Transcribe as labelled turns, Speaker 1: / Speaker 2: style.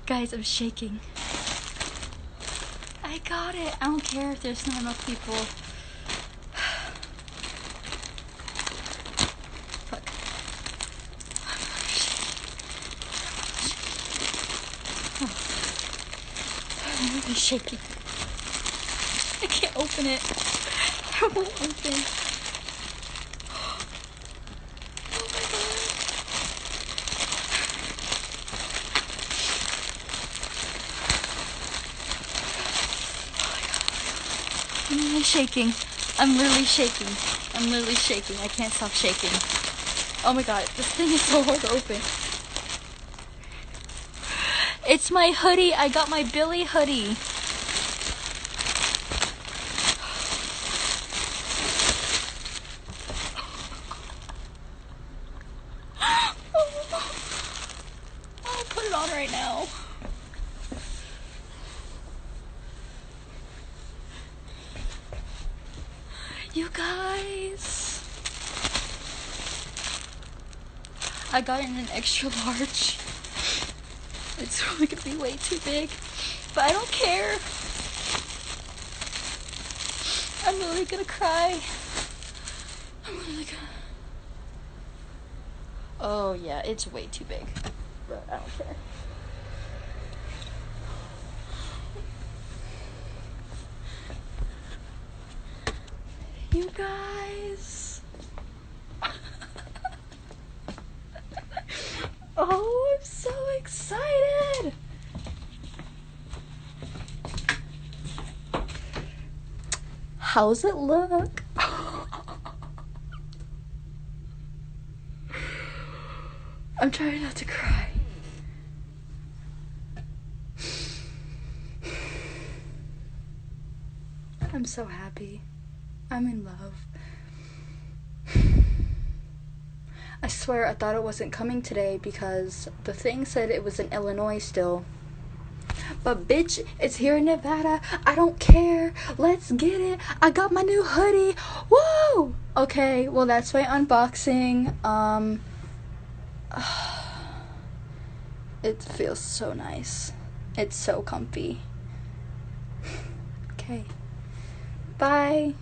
Speaker 1: Guys, I'm shaking. I got it. I don't care if there's not enough people. Fuck. I'm really shaking. I can't open it. I won't open. Oh my god. I'm really shaking. I'm literally shaking. I'm literally shaking. I can't stop shaking. Oh my god, this thing is so hard to open. It's my hoodie. I got my Billy hoodie. I'll put it on right now. You guys, I got it in an extra large. It's probably gonna be way too big, but I don't care. I'm literally gonna cry. I'm literally gonna... Oh yeah, it's way too big, but I don't care. You guys. Oh, I'm so excited. How's it look? I'm trying not to cry. I'm so happy. I'm in love. I swear I thought it wasn't coming today because the thing said it was in Illinois still. But bitch, it's here in Nevada. I don't care. Let's get it. I got my new hoodie. Woo! Okay, well that's my unboxing. It feels so nice. It's so comfy. Okay. Bye.